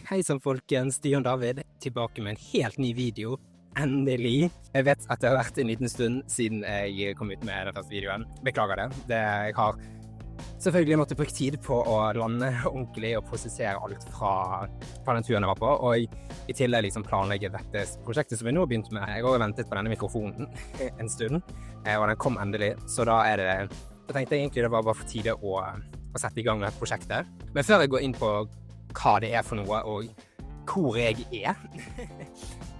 Hei sann folkens, Stian David, tilbake med en helt ny video. Endelig. Jeg vet at det har vært en liten stund siden jeg kom ut med den første videoen. Beklager det. Jeg har selvfølgelig måttet bruke tid på å lande ordentlig og prosessere alt fra den turen jeg var på, og i tillegg liksom planlegge dette prosjektet som vi nå har begynt med. Jeg har ventet på denne mikrofonen en stund, og den kom endelig, så da tenkte jeg egentlig det var bare for tide å sette i gang med prosjektet. Men før jeg går inn på hva det er for noe, og hvor jeg er,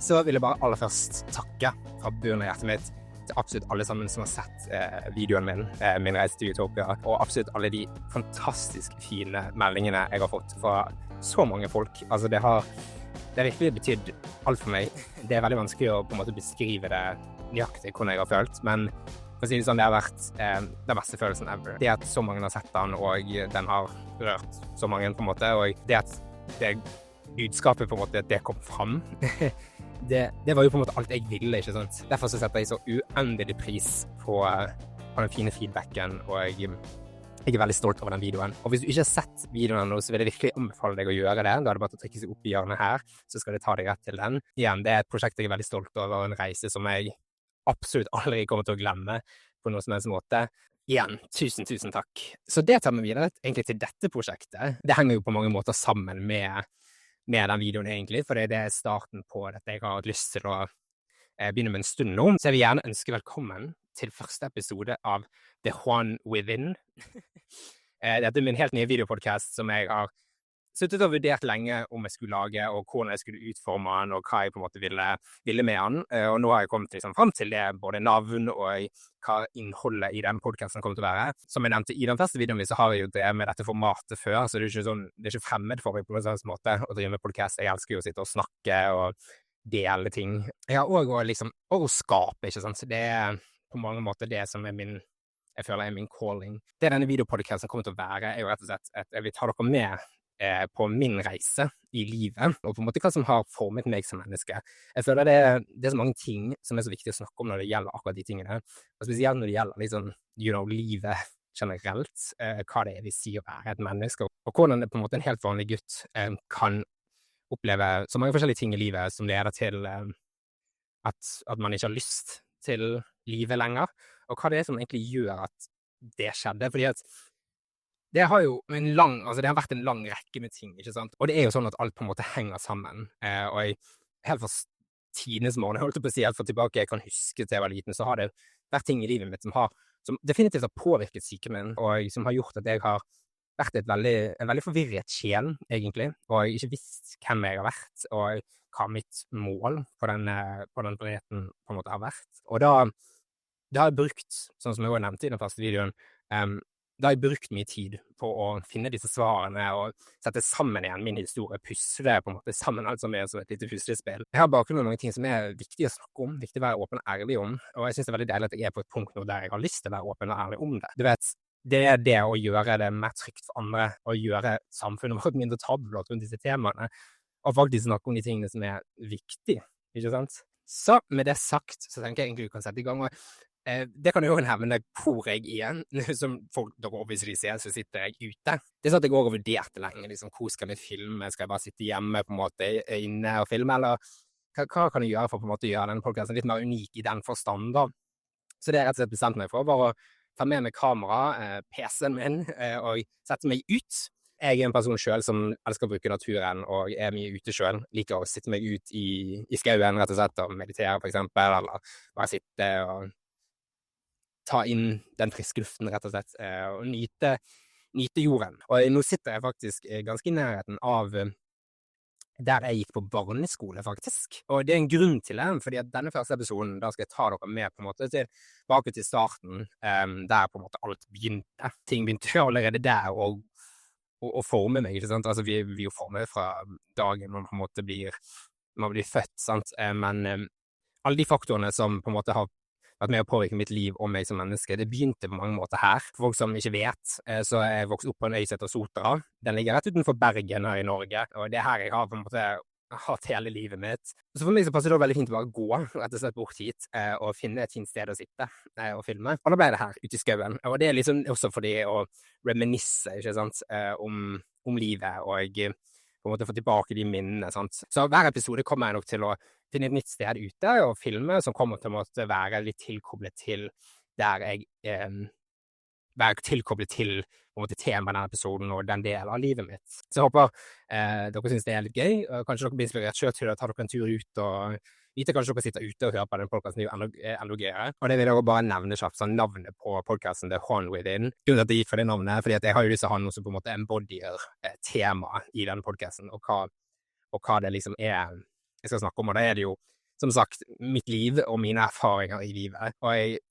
så vil jeg bare aller først takke fra bunnen av hjertet mitt til absolutt alle sammen som har sett videoen min reise til Utopia, og absolutt alle de fantastisk fine meldingene jeg har fått fra så mange folk. Altså det har virkelig betydd alt for meg. Det er veldig vanskelig å på en måte beskrive det nøyaktig hvordan jeg har følt, men for å si det sånn, det har vært den beste følelsen ever. Det at så mange har sett den, og den har rørt så mange på en måte, og det at det budskapet på en måte, det kom fram, det var jo på en måte alt jeg ville, ikke sant? Derfor så setter jeg så uendelig pris på den fine feedbacken, og jeg er veldig stolt over den videoen. Og hvis du ikke har sett videoen ennå, så vil jeg virkelig anbefale deg å gjøre det. Da er det bare å trykke seg opp i hjørnet her, så skal det ta deg rett til den. Igjen, det er et prosjekt jeg er veldig stolt over, og en reise som jeg absolutt aldri kommer til å glemme på noen som helst måte. Igjen, tusen takk. Så det tar vi videre egentlig til dette prosjektet. Det henger jo på mange måter sammen med den videoen egentlig, for det er starten på dette jeg har hatt lyst til å begynne med en stund nå. Så jeg vil gjerne ønske velkommen til første episode av The Juan Within. Dette er min helt nye videopodcast som jeg har suttet og vurdert lenge om jeg skulle lage, og hvordan jeg skulle utforme den, og hva jeg på en måte ville med den. Og nå har jeg kommet liksom frem til det, både navn og hva innholdet i den podcasten kommer til å være. Som jeg nevnte i den første videoen min, så har jeg jo drevet med dette formatet før, så det er ikke fremmed for meg på en sånn måte å drive med podcast. Jeg elsker jo å sitte og snakke og dele ting. Jeg har også liksom, å skape, ikke sant? Så det er på mange måter det som er jeg føler er min calling. Det denne videopodcasten kommer til å være, er jo rett og slett at jeg vil ta dere med på min reise i livet, og på en måte hva som har formet meg som menneske. Jeg føler det er så mange ting som er så viktig å snakke om når det gjelder akkurat de tingene, og spesielt når det gjelder liksom, livet generelt, hva det vil si å være et menneske, og hvordan det på en måte en helt vanlig gutt kan oppleve så mange forskjellige ting i livet som leder til at man ikke har lyst til livet lenger, og hva det er som egentlig gjør at det skjedde, fordi at det har jo det har vært en lang rekke med ting, ikke sant? Og det er jo sånn at alt på en måte henger sammen, og helt fra tidenes morgen, jeg holdt på å si, helt fra tilbake jeg kan huske til jeg var liten, så har det vært ting i livet mitt som definitivt har påvirket psyken min, og som har gjort at jeg har vært en veldig forvirret sjel, egentlig, og jeg ikke visst hvem jeg har vært, og hva mitt mål på den planeten på en måte har vært. Og da har jeg brukt, sånn som jeg også nevnte i den første videoen, da har jeg brukt mye tid på å finne disse svarene og sette sammen igjen min historie, pusle på en måte sammen alt som er så et lite puslespill. Jeg har bakgrunn av mange ting som er viktig å snakke om, viktig å være åpen og ærlig om, og jeg synes det er veldig deilig at jeg er på et punkt nå der jeg har lyst til å være åpen og ærlig om det. Du vet, det er det å gjøre det mer trygt for andre, og gjøre samfunnet vårt mindre tabubelt rundt disse temaene, og faktisk snakke om de tingene som er viktige, ikke sant? Så med det sagt, så tenker jeg egentlig vi kan sette i gang, og det kan jo også nevne hvor jeg er, som folk dere obviously ser, så sitter jeg ute. Det er sånn at jeg også har vurdert lenge, liksom, hvor skal jeg filme, skal jeg bare sitte hjemme på en måte inne og filme, eller hva kan jeg gjøre for på en måte å gjøre denne podcasten litt mer unik i den forstand da? Så det er rett og slett bestemt meg for, bare å ta med meg kamera, PC-en min, og sette meg ut. Jeg er en person selv som elsker å bruke naturen, og er mye ute selv, liker å sitte meg ut i skauen, rett og slett, og meditere for eksempel, eller bare sitte og ta inn den friske luften, rett og slett, og nyte jorden. Og nå sitter jeg faktisk ganske i nærheten av der jeg gikk på barneskole, faktisk. Og det er en grunn til det, fordi at denne første episoden, da skal jeg ta dere med på en måte tilbake til starten, der på en måte alt begynte. Ting begynte jo allerede der, og forme meg, ikke sant? Altså, vi er jo formet fra dagen man på en måte blir født, sant? Men alle de faktorene som på en måte har vært med å påvirke mitt liv og meg som menneske, det begynte på mange måter her. For folk som ikke vet, så er jeg vokst opp på en øy som heter Sotra. Den ligger rett utenfor Bergen her i Norge, og det er her jeg har på en måte hatt hele livet mitt. Så for meg så passer det veldig fint å bare gå, rett og slett bort hit, og finne et fint sted å sitte og filme. Og da ble det her, ute i skauen. Og det er liksom også fordi å reminisse, ikke sant, om livet, og på en måte få tilbake de minnene, sant. Så hver episode kommer jeg nok til å finne et nytt sted ute og filme, som kommer til å måtte være litt tilkoblet til der jeg være tilkoblet til på en måte temaet denne episoden og den delen av livet mitt. Så jeg håper dere synes det er litt gøy, og kanskje dere blir inspirert selv til å ta dere en tur ut og vite kanskje dere sitter ute og hører på den podcasten, det er jo enda gøyere. Og det vil jeg bare nevne kjapt, sånn navnet på podcasten, The One Within. Grunnen til at jeg gikk for det navnet, fordi at jeg har jo lyst til å ha noe som på en måte embodyer tema i denne podcasten, og hva det liksom er jeg skal snakke om, og da er det jo, som sagt, mitt liv og mine erfaringer i livet. Og jeg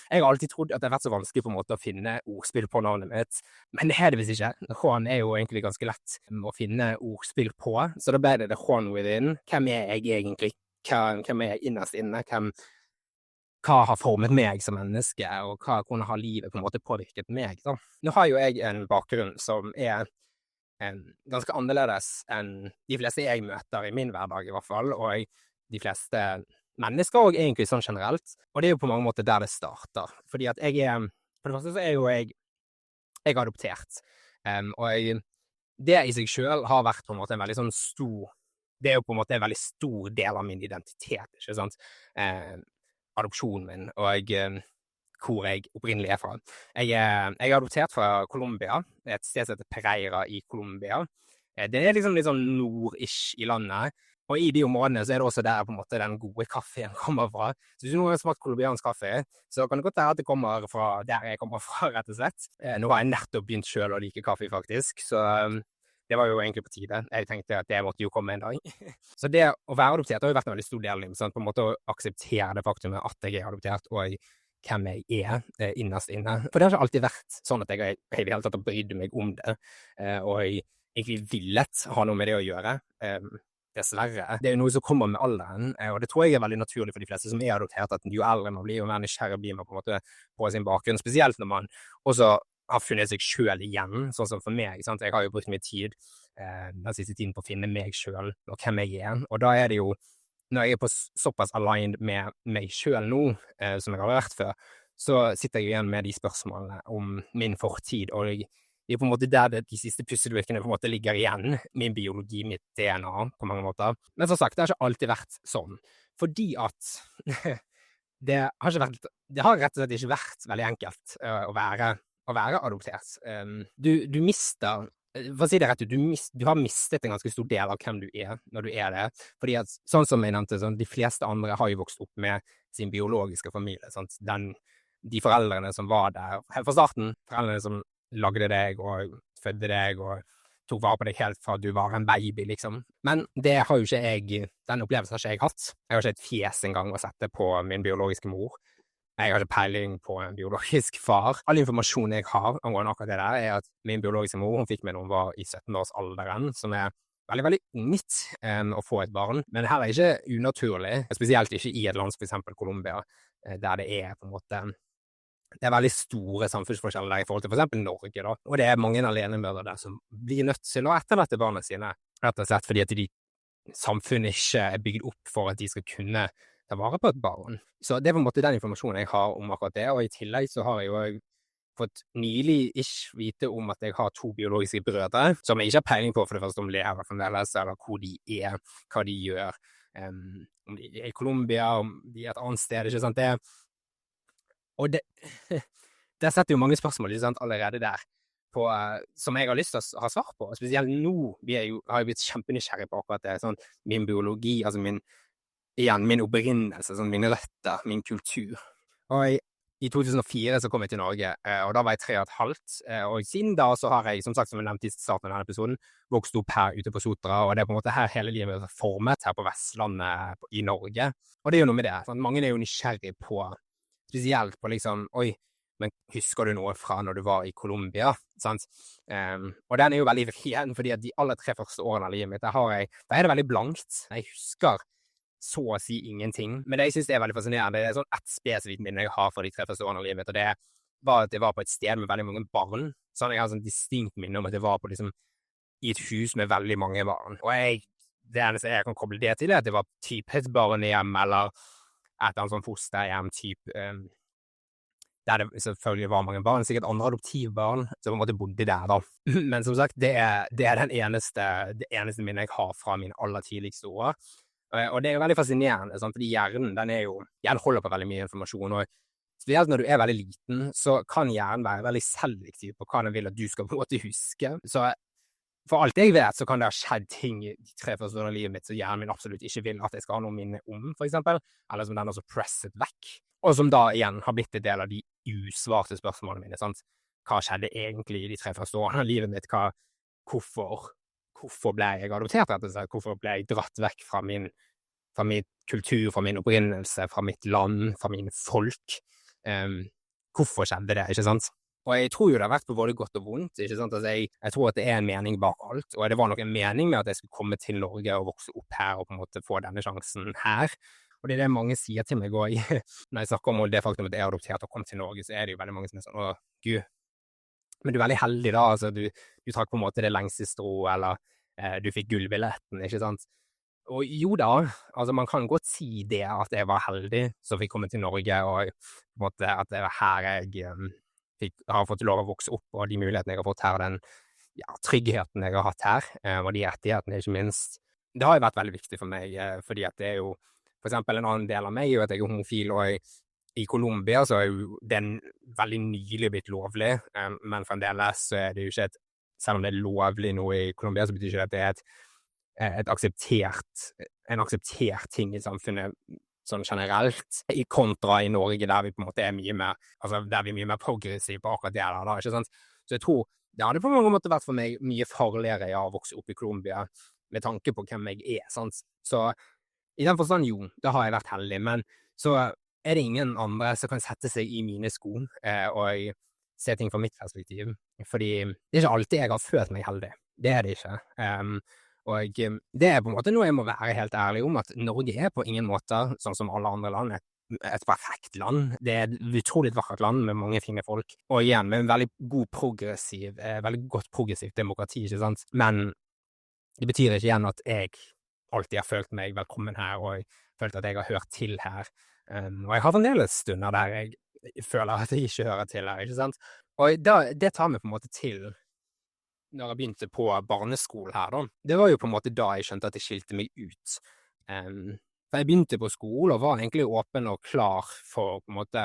har alltid trodd at det har vært så vanskelig på en måte å finne ordspill på navnet mitt, men det er det visst ikke. Juan er jo egentlig ganske lett å finne ordspill på, så da ble det The One Within. Hvem er jeg egentlig? Hvem er jeg innerst inne? Hva har formet meg som menneske, og hvordan har livet på en måte påvirket meg, da? Nå har jo jeg en bakgrunn som er ganske annerledes enn de fleste jeg møter i min hverdag i hvert fall, og de fleste mennesker og egentlig sånn generelt, og det er jo på mange måter der det starter, fordi at for det første så er jo jeg adoptert, og det i seg selv har vært på en måte en veldig sånn det er jo på en måte en veldig stor del av min identitet, ikke sant, adopsjonen min, og hvor jeg opprinnelig er fra. Jeg er adoptert fra Colombia, et sted som heter Pereira i Colombia. Det er liksom litt sånn nord-ish i landet, og i de områdene så er det også der på en måte den gode kaffen kommer fra. Så hvis du nå har smakt kolumbiansk kaffe, så kan det godt være at det kommer fra der jeg kommer fra, rett og slett. Nå har jeg nettopp begynt selv å like kaffe, faktisk, så det var jo egentlig på tide. Jeg tenkte at det måtte jo komme en dag. Så det å være adoptert har jo vært en veldig stor del, sånn, på en måte å akseptere det faktumet at jeg er adoptert, og hvem jeg er innerst inne. For det har ikke alltid vært sånn at jeg i det hele tatt har brydd meg om det, og jeg egentlig villet ha noe med det å gjøre. Dessverre. Det er jo noe som kommer med alderen, og det tror jeg er veldig naturlig for de fleste som er adoptert, at jo eldre man blir, jo mer nysgjerrig blir man på en måte på sin bakgrunn, spesielt når man også har funnet seg selv igjen, sånn som for meg, sant? Jeg har jo brukt mye tid den siste tiden på å finne meg selv og hvem jeg er, og da er det jo, når jeg er på såpass aligned med meg selv nå, som jeg har vært før, så sitter jeg igjen med de spørsmålene om min fortid, og det er på en måte der de siste pusselbrikkene på en måte ligger igjen, min biologi, mitt DNA, på mange måter. Men som sagt, det har ikke alltid vært sånn, fordi at det har rett og slett ikke vært veldig enkelt å være adoptert. Du mister, for å si det rett ut, du har mistet en ganske stor del av hvem du er når du er det, fordi at, sånn som jeg nevnte, sånn, de fleste andre har jo vokst opp med sin biologiske familie, sant? De foreldrene som var der helt fra starten, foreldrene som lagde deg og fødde deg og tok vare på deg helt fra du var en baby, liksom. Men det har jo ikke den opplevelsen har ikke jeg hatt. Jeg har ikke et fjes engang å sette på min biologiske mor. Jeg har ikke peiling på en biologisk far. All informasjon jeg har angående akkurat det der, er at min biologiske mor, hun fikk meg når hun var i 17-årsalderen, som er veldig, veldig ungt å få et barn. Men her er ikke unaturlig, spesielt ikke i et land som for eksempel Colombia, der det er på en måte det er veldig store samfunnsforskjeller der i forhold til for eksempel Norge, da. Og det er mange alenemødre der som blir nødt til å etterlate barna sine, rett og slett fordi at samfunnet ikke er bygd opp for at de skal kunne ta vare på et barn. Så det er på en måte den informasjonen jeg har om akkurat det, og i tillegg så har jeg jo fått nylig vite om at jeg har 2 biologiske brødre, som jeg ikke har peiling på for det første om lever fremdeles, eller hvor de er, hva de gjør, om de er i Colombia, om de er et annet sted, ikke sant, og det setter jo mange spørsmål, ikke sant, allerede der, som jeg har lyst til å ha svar på, spesielt nå har jeg blitt kjempenysgjerrig på akkurat det, sånn, min biologi, altså min opprinnelse, sånn, mine røtter, min kultur. Og i 2004 så kom jeg til Norge, og da var jeg 3,5, og siden da så har jeg, som sagt, som jeg nevnte i starten av denne episoden, vokst opp her ute på Sotra, og det er på en måte her hele livet er formet, her på Vestlandet i Norge. Og det er jo noe med det, sånn, mange er jo nysgjerrig på spesielt på liksom, men husker du noe fra når du var i Colombia, sant? Og den er jo veldig vrien, fordi at de aller 3 første årene av livet mitt, da er det veldig blankt. Jeg husker så å si ingenting, men det jeg synes er veldig fascinerende, det er sånn et spesifikt minne jeg har fra de 3 første årene av livet mitt, og det var at jeg var på et sted med veldig mange barn, sånn jeg har sånn distinkt minne om at jeg var på liksom, i et hus med veldig mange barn, og det eneste jeg kan koble det til, er at det var typ et barnehjem, eller et eller annet sånn fosterhjem-typ der det selvfølgelig var mange barn, sikkert andre adoptivbarn som på en måte bodde der da. Men som sagt, det er det eneste minnet jeg har fra mine aller tidligste år. Og det er jo veldig fascinerende, sant? Fordi hjernen holder på veldig mye informasjon, og spesielt når du er veldig liten, så kan hjernen være veldig selektiv på hva den vil at du skal på en måte huske. Så for alt jeg vet, så kan det ha skjedd ting i de 3 første årene av livet mitt som hjernen min absolutt ikke vil at jeg skal ha noe minne om, for eksempel, eller som den også presset vekk, og som da igjen har blitt en del av de usvarte spørsmålene mine, sant? Hva skjedde egentlig i de 3 første årene av livet mitt? Hvorfor ble jeg adoptert, rett og slett? Hvorfor ble jeg dratt vekk fra min kultur, fra min opprinnelse, fra mitt land, fra mine folk? Hvorfor skjedde det, ikke sant? Og jeg tror jo det har vært på både godt og vondt, ikke sant? Altså jeg tror at det er en mening bak alt, og det var nok en mening med at jeg skulle komme til Norge og vokse opp her og på en måte få denne sjansen her. Og det er det mange sier til meg også, når jeg snakker om det faktum at jeg er adoptert og kom til Norge, så er det jo veldig mange som er sånn, Gud, men du er veldig heldig da, altså du trakk på en måte det lengste strå, eller du fikk gullbilletten, ikke sant? Og jo da, altså man kan godt si det at jeg var heldig som fikk komme til Norge, og på en måte at det var her jeg har fått lov å vokse opp, og de mulighetene jeg har fått her, og den tryggheten jeg har hatt her, og de rettighetene ikke minst. Det har jo vært veldig viktig for meg, fordi at det er jo, for eksempel en annen del av meg, jo at jeg er homofil, og i Colombia så er jo den veldig nylig blitt lovlig, men fremdeles så er det jo ikke selv om det er lovlig nå i Colombia, så betyr ikke det at det er en akseptert ting i samfunnet, sånn generelt, i kontra i Norge, der vi på en måte er mye mer progressive på akkurat det der, da, ikke sant? Så jeg tror, det hadde på mange måter vært for meg mye farligere å vokse opp i Colombia, med tanke på hvem jeg er, sant? Så i den forstand, jo, da har jeg vært heldig, men så er det ingen andre som kan sette seg i mine sko, og se ting fra mitt perspektiv, fordi det er ikke alltid jeg har følt meg heldig, det er det ikke, og det er på en måte noe jeg må være helt ærlig om, at Norge er på ingen måte, sånn som alle andre land, et perfekt land. Det er et utrolig vakkert land med mange fine folk, og igjen med en veldig veldig godt progressivt demokrati, ikke sant? Men det betyr ikke igjen at jeg alltid har følt meg velkommen her, og jeg følt at jeg har hørt til her. Og jeg har fremdeles stunder der jeg føler at jeg ikke hører til her, ikke sant? Og det tar meg på en måte til når jeg begynte på barneskole her da. Det var jo på en måte da jeg skjønte at jeg skilte meg ut. For jeg begynte på skole og var egentlig åpen og klar for på en måte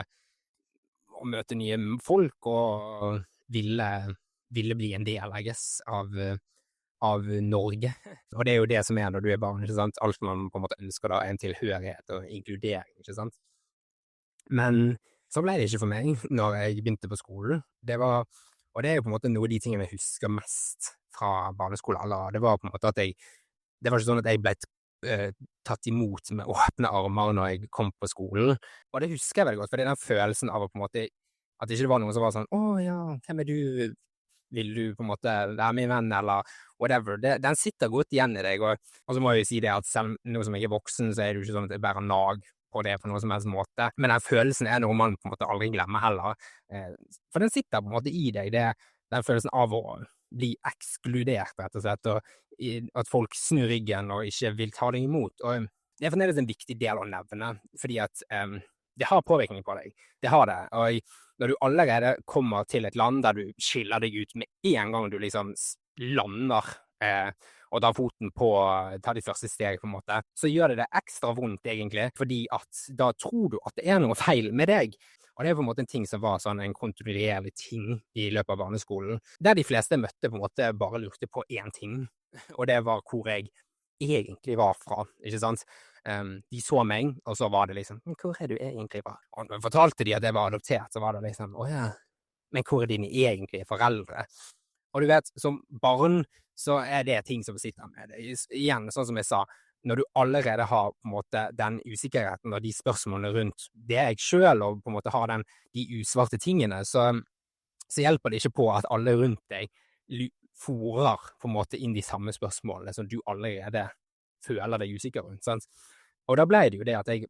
å møte nye folk og ville bli en del, I guess, av Norge. Og det er jo det som er når du er barn, ikke sant? Alt man på en måte ønsker da er en tilhørighet og inkludering, ikke sant? Men så ble det ikke for meg når jeg begynte på skolen. Og det er jo på en måte noe av de tingene jeg husker mest fra barneskolealder. Det var på en måte det var ikke sånn at jeg ble tatt imot med åpne armer når jeg kom på skolen. Og det husker jeg veldig godt, for det er den følelsen av å på en måte, at det ikke var noen som var sånn, ja, hvem er du? Vil du på en måte være min venn, eller whatever. Den sitter godt igjen i deg, og så må jeg jo si det at selv nå som jeg er voksen, så er det jo ikke sånn at jeg bærer nag på det på noen som helst måte. Men den følelsen er noe man på en måte aldri glemmer heller. For den sitter på en måte i deg, den følelsen av å bli ekskludert, rett og slett, og at folk snur ryggen og ikke vil ta deg imot. Og det er fremdeles en viktig del å nevne, fordi at det har påvirkning på deg. Det har det. Og når du allerede kommer til et land der du skiller deg ut med en gang du liksom lander, og tar de første steg på en måte, så gjør det ekstra vondt egentlig, fordi at da tror du at det er noe feil med deg. Og det er på en måte en ting som var sånn en kontinuerlig ting i løpet av barneskolen, der de fleste jeg møtte på en måte bare lurte på én ting, og det var hvor jeg egentlig var fra, ikke sant? De så meg, og så var det liksom, hvor er du egentlig fra? Og når jeg fortalte de at jeg var adoptert, så var det liksom, ja, men hvor er dine egentlige foreldre? Og du vet, som barn, så er det ting som sitter med det. Igjen, sånn som jeg sa, når du allerede har på en måte den usikkerheten og de spørsmålene rundt det jeg selv, og på en måte har de usvarte tingene, så hjelper det ikke på at alle rundt deg forer på en måte inn de samme spørsmålene som du allerede føler deg usikker rundt, sant? Og da ble det jo det at jeg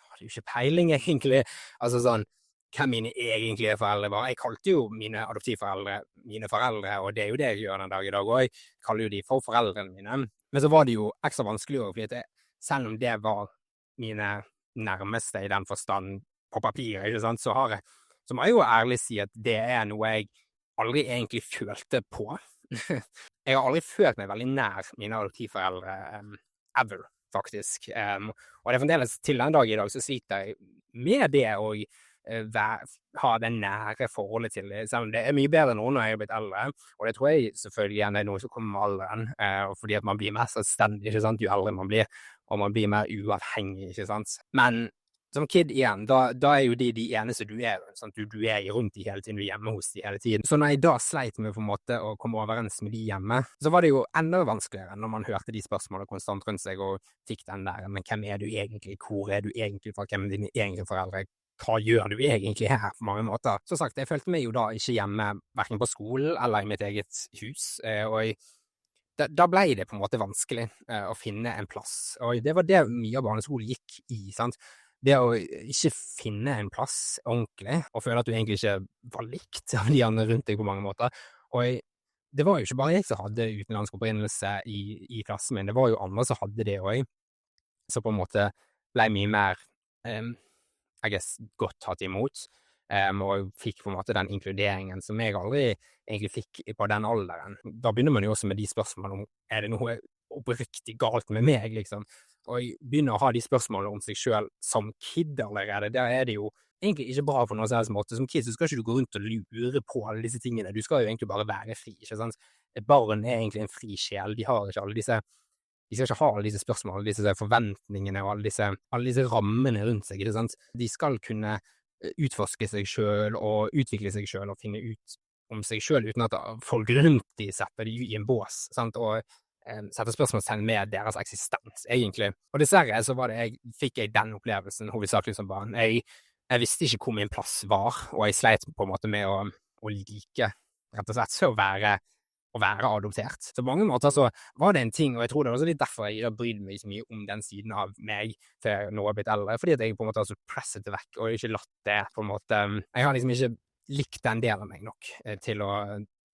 hadde jo ikke peiling egentlig, altså sånn, hvem mine egentlige foreldre var. Jeg kalte jo mine adoptivforeldre mine foreldre, og det er jo det jeg gjør den dag i dag, og jeg kaller jo de for foreldrene mine. Men så var det jo ekstra vanskelig også, fordi selv om det var mine nærmeste i den forstand på papiret, ikke sant, så har jeg så må jeg jo ærlig si at det noe jeg aldri egentlig følte på. Jeg har aldri følt meg veldig nær mine adoptivforeldre, ever, faktisk. Og det fremdeles til den dag i dag så sliter jeg med det å ha det nære forholdet til det. Selv om det mye bedre nå når jeg blitt eldre, og det tror jeg selvfølgelig igjen noe som kommer med alderen, fordi at man blir mer selvstendig, ikke sant, jo eldre man blir, og man blir mer uavhengig, ikke sant. Men som kid igjen, da jo de eneste du sant? Du rundt de hele tiden, du hjemme hos de hele tiden. Så når jeg da sleit med på en måte å komme overens med de hjemme, så var det jo enda vanskeligere når man hørte de spørsmålene konstant rundt seg, og fikk den der, men hvem du egentlig, hvor du egentlig fra, hvem dine egentlige foreldre, hva gjør du egentlig her på mange måter? Så sagt, jeg følte meg jo da ikke hjemme, hverken på skolen eller i mitt eget hus, og da ble det på en måte vanskelig å finne en plass, og det var det mye av barneskolen gikk i, sant? Det å ikke finne en plass ordentlig, og føle at du egentlig ikke var likt av de andre rundt deg på mange måter. Og det var jo ikke bare jeg som hadde utenlandsk opprinnelse i klassen min, det var jo andre som hadde det også, så på en måte ble mye mer, I guess, godt tatt imot, og fikk på en måte den inkluderingen som jeg aldri egentlig fikk på den alderen. Da begynner man jo også med de spørsmålene om, det noe oppriktig galt med meg, liksom? Og jeg begynner å ha de spørsmålene om seg selv som kid allerede, der det jo egentlig ikke bra på noen sånn måte. Som kid så skal ikke du gå rundt og lure på alle disse tingene, du skal jo egentlig bare være fri, ikke sant? Et barn egentlig en fri sjel, de har ikke alle disse, de skal ikke ha alle disse spørsmålene, disse forventningene og alle disse rammene rundt seg, ikke sant? De skal kunne utforske seg selv og utvikle seg selv og finne ut om seg selv uten at folk rundt de setter de i en bås, sant? Og setter spørsmålstegn med deres eksistens, egentlig. Og dessverre så fikk jeg den opplevelsen hovedsakelig som barn. Jeg visste ikke hvor min plass var, og jeg sleit på en måte med å like, rett og slett, å være adoptert. Så på mange måter så var det en ting, og jeg tror det var også litt derfor jeg brydde meg så mye om den siden av meg til nå jeg har blitt eldre, fordi at jeg på en måte har suppresset det vekk, og ikke latt det på en måte. Jeg har liksom ikke likt den delen av meg nok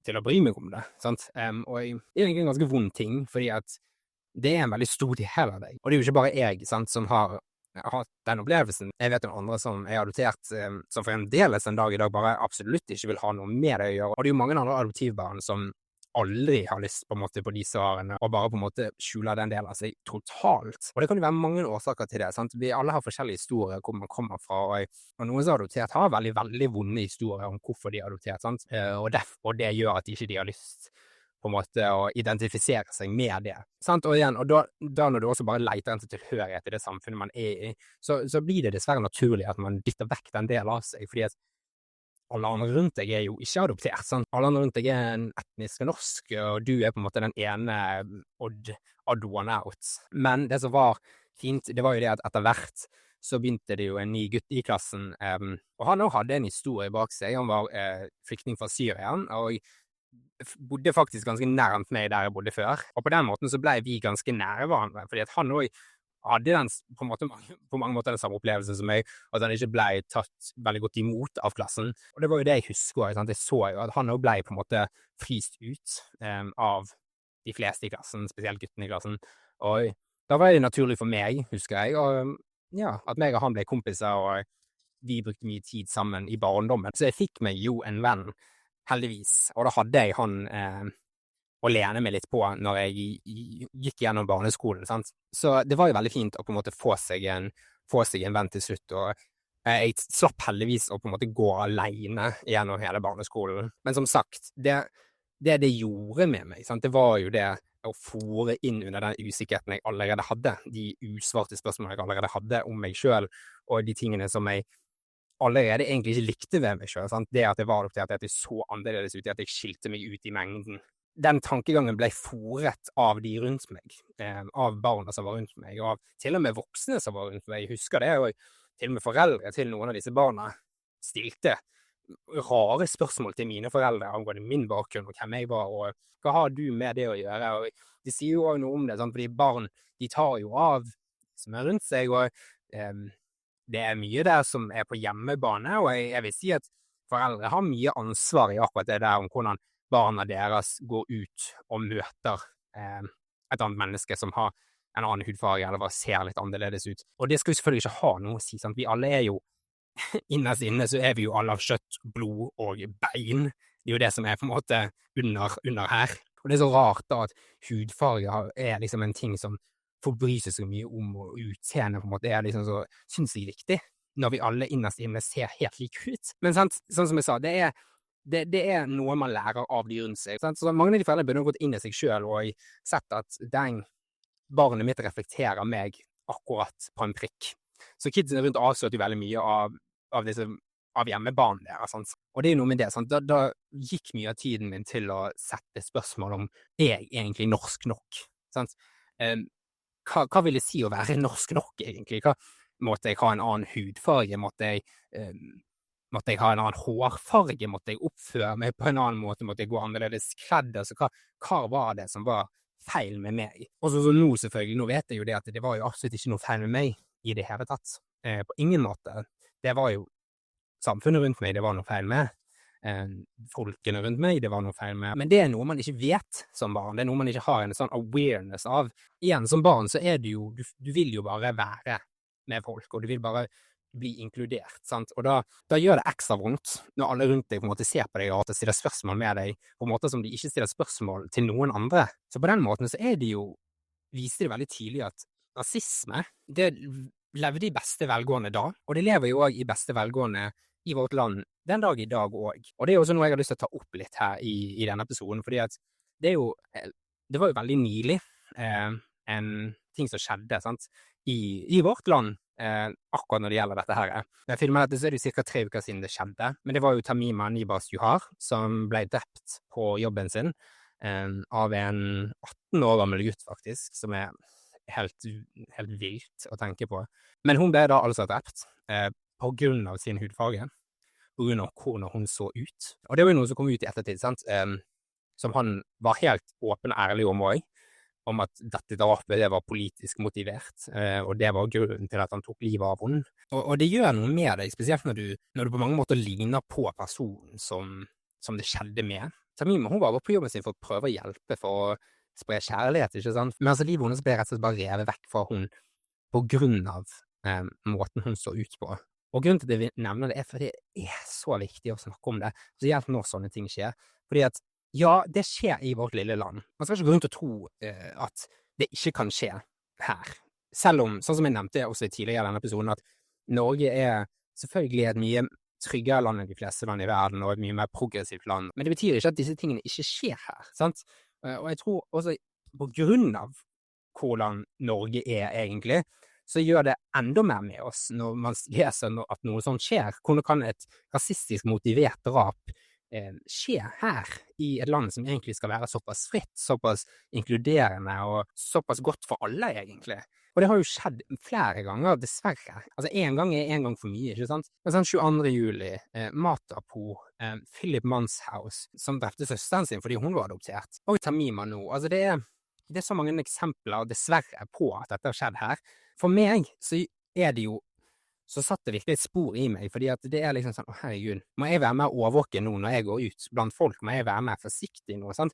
til å bry meg om det, sant? Og det egentlig en ganske vond ting, fordi at det en veldig stor del av deg. Og det jo ikke bare jeg, sant, som har hatt den opplevelsen. Jeg vet om andre som adoptert, som fremdeles en dag i dag bare absolutt ikke vil ha noe med det å gjøre. Og det jo mange andre adoptivbarn som aldri har lyst på en måte på de svarene, og bare på en måte skjuler den delen av seg totalt. Og det kan jo være mange årsaker til det, sant? Vi alle har forskjellige historier hvor man kommer fra, og noen som er adoptert har veldig, veldig vonde historier om hvorfor de er adoptert, sant? Og det gjør at ikke de har lyst på en måte å identifisere seg med det, sant? Og igjen, og da når du også bare leter etter tilhørighet i det samfunnet man er i, så blir det dessverre naturlig at man dytter vekk den delen av seg, fordi at alle andre rundt deg jo ikke adoptert, sant? Alle andre rundt deg en etnisk norsk, og du på en måte den ene odd one out. Men det som var fint, det var jo det at etter hvert så begynte det jo en ny gutt i klassen, og han også hadde en historie bak seg. Han var flyktning fra Syria, og bodde faktisk ganske nærmt meg der jeg bodde før. Og på den måten så ble vi ganske nære hverandre, fordi at han også hadde den på mange måter den samme opplevelsen som meg, at han ikke ble tatt veldig godt imot av klassen. Og det var jo det jeg husker, sant? Jeg så jo at han også ble på en måte fryst ut av de fleste i klassen, spesielt guttene i klassen. Og da var det naturlig for meg, husker jeg, og ja, at meg og han ble kompiser, og vi brukte mye tid sammen i barndommen. Så jeg fikk meg jo en venn, heldigvis, og da hadde jeg han å lene meg litt på når jeg gikk gjennom barneskolen, sant? Så det var jo veldig fint å på en måte få seg en venn til slutt, og jeg slapp heldigvis å på en måte gå alene gjennom hele barneskolen. Men som sagt, det gjorde med meg, sant? Det var jo det å fore inn under den usikkerheten jeg allerede hadde, de usvarte spørsmålene jeg allerede hadde om meg selv, og de tingene som jeg allerede egentlig ikke likte ved meg selv, sant? Det at jeg var adoptert, at jeg så annerledes ut, at jeg skilte meg ut i mengden. Den tankegangen ble foret av de rundt meg, av barna som var rundt meg, og av til og med voksne som var rundt meg. Jeg husker det, og til og med foreldre til noen av disse barna stilte rare spørsmål til mine foreldre angående min bakgrunn og hvem jeg var, og hva har du med det å gjøre? Og de sier jo også noe om det, sant? Fordi barn, de tar jo av som er rundt seg, og det mye der som på hjemmebane, og jeg vil si at foreldre har mye ansvar i akkurat det der om hvordan barna deres går ut og møter et annet menneske som har en annen hudfarge, eller bare ser litt annerledes ut. Og det skal vi selvfølgelig ikke ha noe å si, sant? Vi alle jo innerst inne så vi jo alle av kjøtt, blod og bein. Det jo det som på en måte under her. Og det så rart da at hudfarge liksom en ting som folk bryr seg så mye om, og utseende på en måte liksom så sinnssykt viktig, når vi alle innerst inne ser helt like ut. Men sant, sånn som jeg sa, det noe man lærer av de rundt seg. Sant? Så mange av de foreldrene burde gått inn i seg selv og sett at barnet mitt reflekterer meg akkurat på en prikk. Så kidsene rundt avslørt jo veldig mye av hjemmebanen der, sant? Og det jo noe med det, sant? Da gikk mye av tiden min til å sette spørsmål om jeg egentlig norsk nok, sant? Hva vil det si å være norsk nok, egentlig? Måtte jeg ha en annen hudfarge? Måtte jeg ha en annen hårfarge? Måtte jeg oppføre meg på en annen måte? Måtte jeg gå annerledes kledd? Altså, hva var det som var feil med meg? Og så nå selvfølgelig, nå vet jeg jo det at det var jo absolutt ikke noe feil med meg i det hele tatt. På ingen måte. Det var jo samfunnet rundt meg, det var noe feil med. Folkene rundt meg, det var noe feil med. Men det noe man ikke vet som barn. Det noe man ikke har en sånn awareness av. Igjen, som barn så det jo, du vil jo bare være med folk, og du vil bare bli inkludert, sant? Og da gjør det ekstra vondt når alle rundt deg på en måte ser på deg og stiller spørsmål med deg, på en måte som de ikke stiller spørsmål til noen andre. Så på den måten så det jo, viser det veldig tydelig at rasisme, det levde i beste velgående da, og det lever jo også i beste velgående i vårt land den dag i dag også. Og det også noe jeg har lyst til å ta opp litt her i denne episoden, fordi at det var jo veldig nylig en ting som skjedde, sant? I vårt land, akkurat når det gjelder dette her. Jeg filmet dette, så det jo cirka 3 uker siden det skjedde, men det var jo Tamima Nibas Juhar som ble drept på jobben sin av en 18 år gammel gutt faktisk, som helt vilt å tenke på. Men hun ble da altså drept på grunn av sin hudfarge, på grunn av hvordan hun så ut. Og det var jo noe som kom ut i ettertid, sant? Som han var helt åpen og ærlig om også, om at dette drapet det var politisk motivert, og det var grunnen til at han tok livet av henne. Og det gjør noe med deg, spesielt når du på mange måter ligner på personen som det skjedde med. Tamima, hun var bare på jobben sin for å prøve å hjelpe, for å spre kjærlighet, ikke sant? Men altså livet hennes ble rett og slett bare revet vekk fra hun på grunn av måten hun så ut på. Og grunnen til at jeg nevner det fordi det så viktig å snakke om det, spesielt når sånne ting skjer. Fordi at, ja, det skjer i vårt lille land. Man skal ikke gå rundt og tro at det ikke kan skje her. Selv om, sånn som jeg nevnte også tidligere i denne episoden, at Norge selvfølgelig et mye tryggere land enn de fleste land i verden, og et mye mer progressivt land. Men det betyr ikke at disse tingene ikke skjer her, sant? Og jeg tror også på grunn av hvordan Norge egentlig, så gjør det enda mer med oss når man leser at noe sånt skjer. Hvordan kan et rasistisk motivert drap skje her i et land som egentlig skal være såpass fritt, såpass inkluderende og såpass godt for alle egentlig? Og det har jo skjedd flere ganger, dessverre. Altså en gang for mye, ikke sant? Men sånn 22. juli, Matapo, Philip Manshaus, som drepte søsteren sin fordi hun var adoptert, og Tamima nå. Altså det er så mange eksempler, dessverre, på at dette har skjedd her. For meg så det jo, så satt det virkelig et spor i meg, fordi at det liksom sånn, herregud, må jeg være mer overvåken nå når jeg går ut blant folk, må jeg være mer forsiktig nå, sant?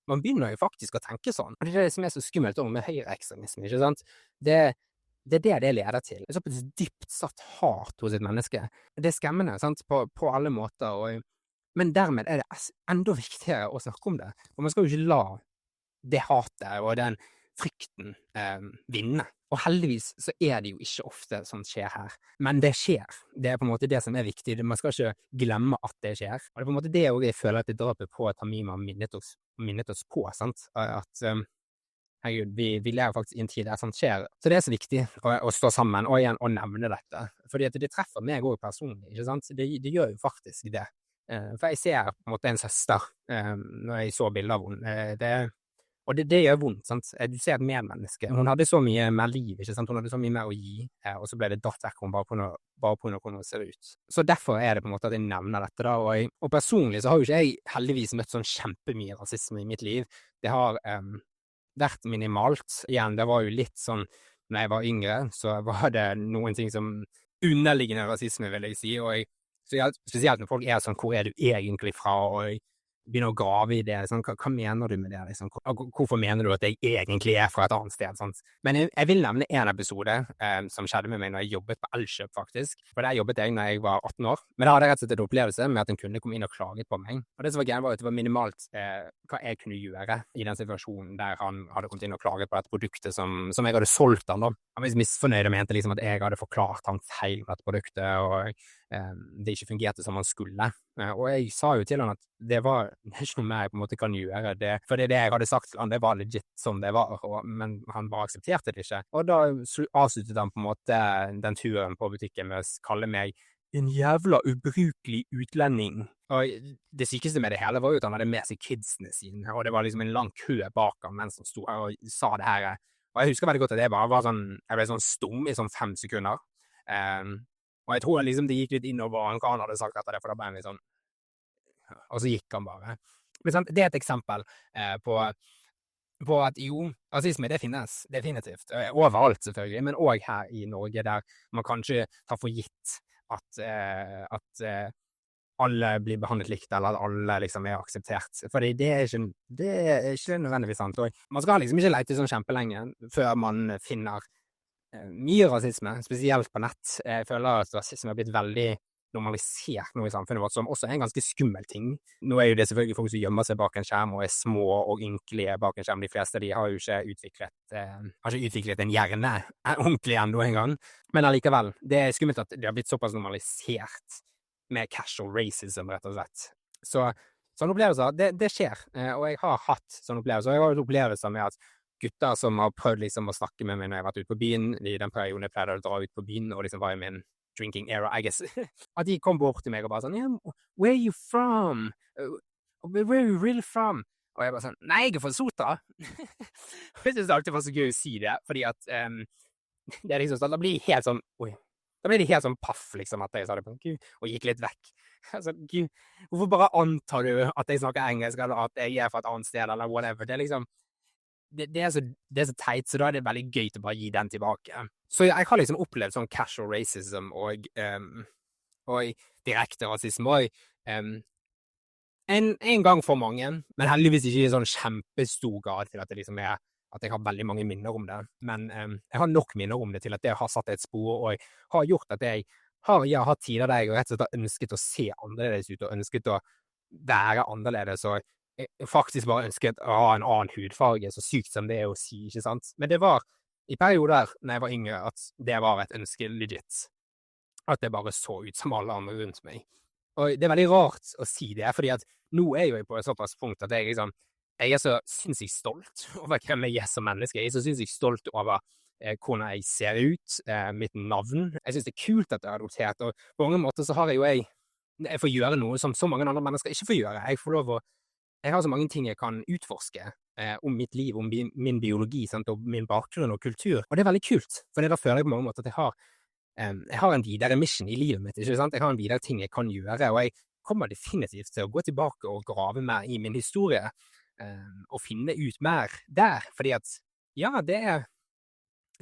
Man begynner jo faktisk å tenke sånn, og det som så skummelt med høyreekstremisme, ikke sant? Det leder til. Det såpass dypt satt hat hos et menneske. Det skremmende, sant? På alle måter, men dermed det enda viktigere å snakke om det, og man skal jo ikke la det hatet og den frykten vinne. Og heldigvis så det jo ikke ofte sånt skjer her. Men det skjer. Det på en måte det som viktig. Man skal ikke glemme at det skjer. Og det på en måte det også jeg føler at det drapet på Tamima minnet oss på, sant? At herregud, vi lever faktisk i en tid der sånt skjer. Så det så viktig å stå sammen og igjen å nevne dette. Fordi at det treffer meg også personlig, ikke sant? Det gjør jo faktisk det. For jeg ser på en måte en søster når jeg så bilder av henne. Og det gjør vondt, sant? Du ser et medmenneske. Hun hadde så mye mer liv, ikke sant? Hun hadde så mye mer å gi, og så ble det dratt vekk bare på hvordan hun ser ut. Så derfor det på en måte at jeg nevner dette da, og personlig så har jo ikke jeg heldigvis møtt sånn kjempemye rasisme i mitt liv. Det har vært minimalt. Igjen, det var jo litt sånn, når jeg var yngre, så var det noen ting som underliggende rasisme, vil jeg si, og spesielt når folk sånn, hvor du egentlig fra, og begynner å grave i det, sånn, hva mener du med det, liksom? Hvorfor mener du at jeg egentlig fra et annet sted, sant? Men jeg vil nevne en episode som skjedde med meg når jeg jobbet på Elkjøp, faktisk. For der jobbet jeg når jeg var 18 år. Men da hadde jeg rett og slett en opplevelse med at en kunde kom inn og klaget på meg. Og det som var greia var at det var minimalt hva jeg kunne gjøre i den situasjonen der han hadde kommet inn og klaget på dette produktet som jeg hadde solgt han da. Han var misfornøyd og mente liksom at jeg hadde forklart han feil med dette produktet, og det ikke fungerte som han skulle. Og jeg sa jo til han at det er ikke noe mer jeg på en måte kan gjøre det, for det jeg hadde sagt til han, det var legit som det var, men han bare aksepterte det ikke. Og da avsluttet han på en måte den turen på butikken med å kalle meg en jævla ubrukelig utlending. Og det sykeste med det hele var jo at han hadde med seg kidsene sine, og det var liksom en lang kø bak han mens han sto her og sa det her. Og jeg husker veldig godt at jeg bare var sånn, jeg ble sånn stum i sånn 5 sekunder. Og jeg tror liksom det gikk litt innover hva han hadde sagt etter det, for da ble han litt sånn, og så gikk han bare. Men sant, det er et eksempel på at jo, rasisme det finnes, definitivt, overalt selvfølgelig, men også her i Norge, der man kanskje tar for gitt at alle blir behandlet likt, eller at alle liksom akseptert. Fordi det er ikke nødvendigvis sant. Og man skal liksom ikke lete sånn kjempelenge før man finner mye rasisme, spesielt på nett. Jeg føler at rasisme har blitt veldig normalisert nå i samfunnet vårt, som også er en ganske skummel ting. Nå er jo det selvfølgelig folk som gjemmer seg bak en skjerm og er små og ynkelige bak en skjerm. De fleste de har jo ikke utviklet en hjerne ordentlig ennå en gang. Men allikevel, det er skummelt at det har blitt såpass normalisert med casual racism, rett og slett. Så sånne opplevelser, det skjer, og jeg har hatt sånne opplevelser. Jeg har hatt opplevelser med at gutter som har prøvd liksom å snakke med meg når jeg har vært ute på byen, i den perioden jeg pleide å dra ut på byen, og liksom var i min drinking era, I guess, at de kom bort til meg og bare sånn, yeah, where are you from? Where are you really from? Og jeg bare sånn, nei, jeg er fra Sotra. Jeg synes det alltid var så gøy å si det, fordi at det er liksom sånn, da blir de helt sånn, da blir de helt sånn paff, liksom, at jeg sa det på Gud, og gikk litt vekk. Altså, Gud, hvorfor bare antar du at jeg snakker engelsk, eller at jeg er fra et annet sted, eller whatever? Det er liksom, det er så teit, så da er det veldig gøy til å bare gi den tilbake. Så jeg har liksom opplevd sånn casual racism og direkte rasisme og en gang for mange, men heldigvis ikke i sånn kjempestor grad til at det liksom at jeg har veldig mange minner om det. Men jeg har nok minner om det til at det har satt et spor, og jeg har gjort at jeg har hatt tider der jeg rett og slett har ønsket å se annerledes ut, og ønsket å være annerledes, og jeg faktisk bare ønsket å ha en annen hudfarge, så sykt som det er å si, ikke sant? Men det var i perioder, når jeg var yngre, at det var et ønske legit. At det bare så ut som alle andre rundt meg. Og det er veldig rart å si det, fordi at nå er jo jeg på et såpass punkt at jeg er så sinnssykt stolt over hvem jeg er som menneske. Jeg er så sinnssykt stolt over hvordan jeg ser ut, mitt navn. Jeg synes det er kult at jeg har adoptert, og på mange måter så har jeg får gjøre noe som så mange andre mennesker ikke får gjøre. Jeg har så mange ting jeg kan utforske om mitt liv, om min biologi, sant, og min bakgrunn og kultur. Og det er veldig kult, for da føler jeg på mange måter at jeg har en videre mission i livet mitt, ikke sant? Jeg har en videre ting jeg kan gjøre, og jeg kommer definitivt til å gå tilbake og grave mer i min historie, og finne ut mer der, fordi at, ja, det er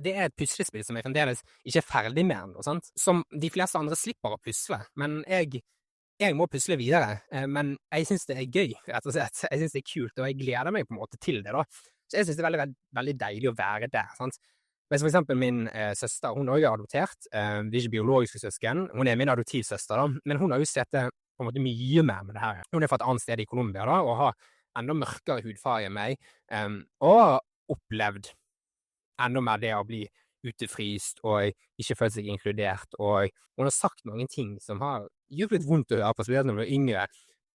et puslespill som jeg fremdeles ikke er ferdig med ennå, sant? Som de fleste andre slipper å pusle, men jeg må pusle videre, men jeg synes det er gøy, rett og slett. Jeg synes det er kult, og jeg gleder meg på en måte til det da. Så jeg synes det er veldig, veldig deilig å være der, sant? Men for eksempel min søster, hun har jo adoptert, vi er ikke biologiske søsken, hun er min adoptivsøster da, men hun har jo sett det på en måte mye mer med det her. Hun er fra et annet sted i Colombia da, og har enda mørkere hudfarge enn meg, og opplevd enda mer det å bli utefryst og ikke følt seg inkludert, og hun har sagt mange ting som har gjort litt vondt å høre på, spesielt når hun var yngre,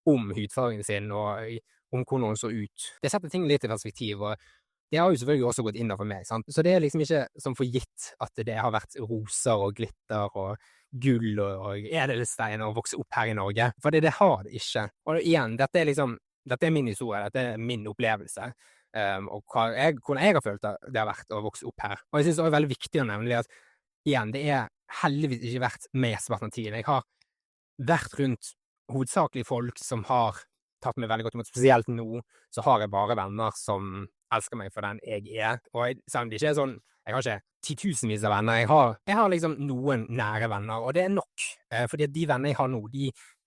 om hudfargen sin og om hvordan hun så ut. Det setter ting litt i perspektiv, og det har jo selvfølgelig også gått inn for meg, sant? Så det er liksom ikke som for gitt at det har vært roser og glitter og gull og edelstein og vokse opp her i Norge, for det har det ikke. Og igjen, dette er min historie, dette er min opplevelse, og hvordan jeg har følt det har vært å vokse opp her. Og jeg synes det er veldig viktig å nevne at igjen, det er heldigvis ikke vært mesteparten av tiden. Jeg har vært rundt hovedsakelig folk som har tatt meg veldig godt imot, spesielt nå, så har jeg bare venner som elsker meg for den jeg er. Og selv om det ikke er sånn, jeg har ikke 10 000-vis av venner, jeg har liksom noen nære venner, og det er nok, fordi at de venner jeg har nå,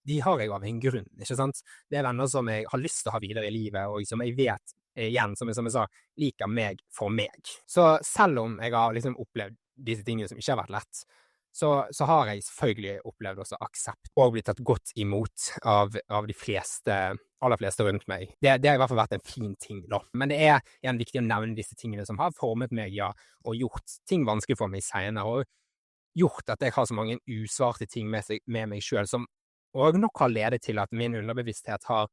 de har jeg av en grunn, ikke sant? Det er venner som jeg har lyst til å ha videre i livet, og som jeg vet, igjen, som jeg sa, liker meg for meg. Så selv om jeg har liksom opplevd disse tingene som ikke har vært lett, så har jeg selvfølgelig opplevd også aksept, og blitt tatt godt imot av de aller fleste rundt meg. Det har i hvert fall vært en fin ting da. Men det er igjen viktig å nevne disse tingene som har formet meg, ja, og gjort ting vanskelig for meg senere, og gjort at jeg har så mange usvarte ting med meg selv, som og nok har ledet til at min underbevissthet har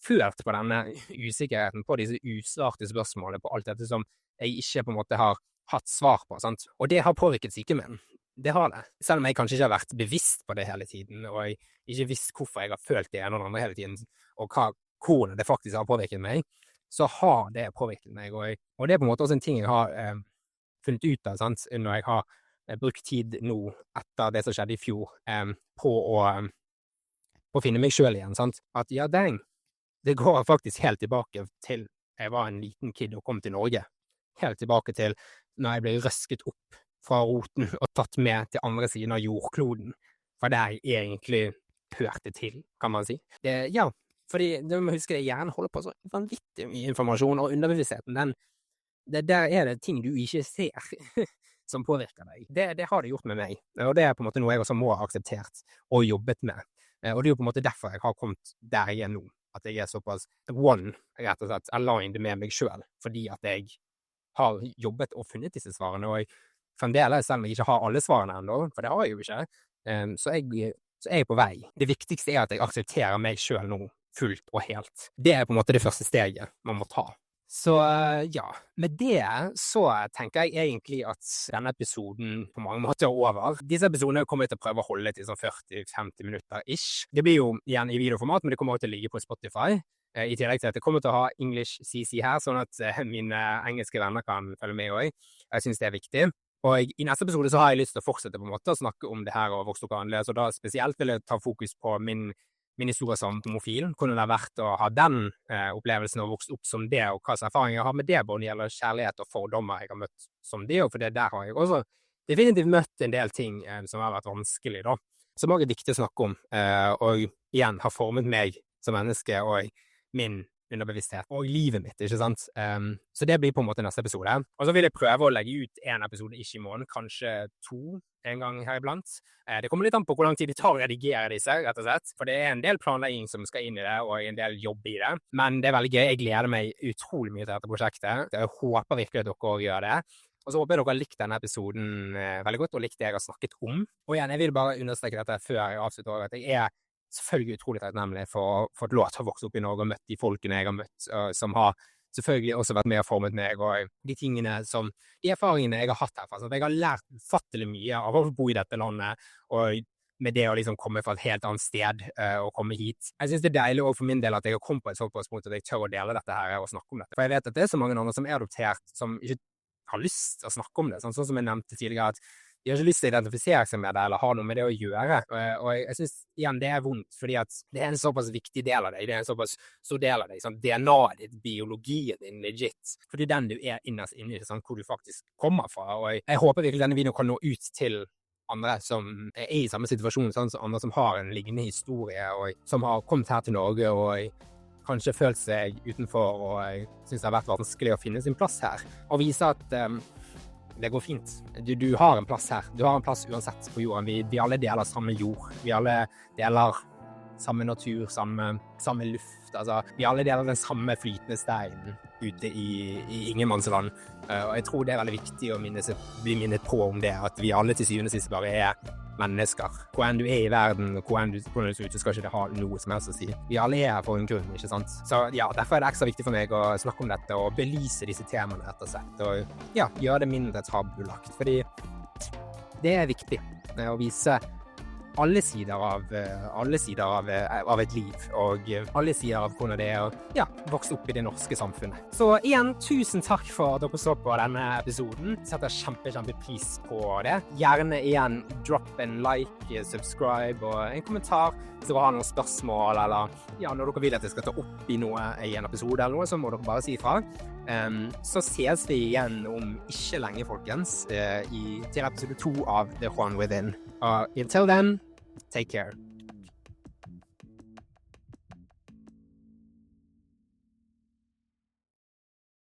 ført på denne usikkerheten, på disse usvarte spørsmålene, på alt dette som jeg ikke på en måte har hatt svar på, sant? Og det har påvirket sykemeldingen. Det har det. Selv om jeg kanskje ikke har vært bevisst på det hele tiden, og jeg ikke visst hvorfor jeg har følt det ene og det andre hele tiden, og hvordan det faktisk har påvirket meg, så har det påvirket meg. Og det er på en måte også en ting jeg har funnet ut av, sant? Når jeg har brukt tid nå, etter det som skjedde i fjor, på å finne meg selv igjen, sant? At ja, det går faktisk helt tilbake til jeg var en liten kid og kom til Norge. Helt tilbake til når jeg ble røsket opp fra roten og tatt med til andre siden av jordkloden, for der jeg egentlig hørte til, kan man si. Ja, fordi du må huske det, hjernen holder på så vanvittig mye informasjon, og underbevisstheten, der er det ting du ikke ser som påvirker deg. Det har det gjort med meg, og det er på en måte noe jeg også må ha akseptert og jobbet med. Og det er jo på en måte derfor jeg har kommet der igjen nå, at jeg er såpass rett og slett aligned med meg selv, fordi at jeg har jobbet og funnet disse svarene, og jeg fremdeles, selv om jeg ikke har alle svarene ennå, for det har jeg jo ikke, så er jeg på vei. Det viktigste er at jeg aksepterer meg selv nå, fullt og helt. Det er på en måte det første steget man må ta. Så ja, med det så tenker jeg egentlig at denne episoden på mange måter er over. Disse episodene kommer jeg til å prøve å holde til sånn 40-50 minutter ish. Det blir jo igjen i videoformat, men det kommer også til å ligge på Spotify. I tillegg til at jeg kommer til å ha English CC her, sånn at mine engelske venner kan følge med også. Jeg synes det er viktig. Og i neste episode så har jeg lyst til å fortsette på en måte å snakke om det her og vokst opp annerledes, og da spesielt vil jeg ta fokus på min historie som homofil, hvordan det har vært å ha den opplevelsen og vokst opp som det, og hva slags erfaringer jeg har med det, både gjelder kjærlighet og fordommer jeg har møtt som det, og for det der har jeg også definitivt møtt en del ting som har vært vanskelig da, som også er viktig å snakke om, og igjen har formet meg som menneske og min underbevissthet og livet mitt, ikke sant? Så det blir på en måte neste episode. Og så vil jeg prøve å legge ut en episode ikke i måneden, kanskje 2 en gang her iblant. Det kommer litt an på hvor lang tid det tar å redigere disse, rett og slett. For det er en del planlegging som skal inn i det, og en del jobb i det. Men det er veldig gøy. Jeg gleder meg utrolig mye til dette prosjektet. Jeg håper virkelig at dere også gjør det. Og så håper jeg dere har likt denne episoden veldig godt, og likt det jeg har snakket om. Og igjen, jeg vil bare understreke dette før jeg avslutter, at jeg er selvfølgelig utrolig takknemlig for et lov til å vokse opp i Norge og møtt de folkene jeg har møtt, som har selvfølgelig også vært med og formet meg, og de erfaringene jeg har hatt herfra. Jeg har lært ufattelig mye av å bo i dette landet, og med det å liksom komme fra et helt annet sted og komme hit. Jeg synes det er deilig også for min del at jeg har kommet på et såpass punkt at jeg tør å dele dette her og snakke om dette. For jeg vet at det er så mange andre som er adoptert, som ikke har lyst til å snakke om det, sånn som jeg nevnte tidligere, at de har ikke lyst til å identifisere seg med det, eller ha noe med det å gjøre. Og jeg synes, igjen, det er vondt, fordi at det er en såpass viktig del av deg, det er en såpass stor del av deg, sånn DNA-et ditt, biologien din, legit. Fordi den du er innerst inne i, sånn, hvor du faktisk kommer fra. Og jeg håper virkelig denne videoen kan nå ut til andre som er i samme situasjon, sånn som andre som har en lignende historie, og som har kommet her til Norge, og kanskje følt seg utenfor, og jeg synes det har vært vanskelig å finne sin plass her. Og vise at det går fint. Du har en plass her. Du har en plass uansett på jorden. Vi alle deler samme jord. Vi alle deler samme natur, samme luft. Altså, vi alle deler den samme flytende steinen ute i ingenmannsland. Og jeg tror det er veldig viktig å bli minnet på om det, at vi alle til syvende og sist bare er mennesker. Hvor enn du er i verden, og hvordan du ser ut, så skal ikke det ha noe som helst å si. Vi alle er her for en grunn, ikke sant? Så ja, derfor er det ekstra viktig for meg å snakke om dette, og belyse disse temaene rett og slett, og ja, gjøre det mindre tabulagt, fordi det er viktig å vise alle sider av et liv, og alle sider av hvordan det er å vokse opp i det norske samfunnet. Så igjen, tusen takk for at dere så på denne episoden. Jeg setter kjempe pris på det. Gjerne igjen drop en like, subscribe og en kommentar hvis dere har noen spørsmål, eller når dere vil at jeg skal ta opp i noe i en episode eller noe, så må dere bare si ifra. Så ses vi igjen om ikke lenge, folkens, til episode 2 av The Juan Within. Until then, take care.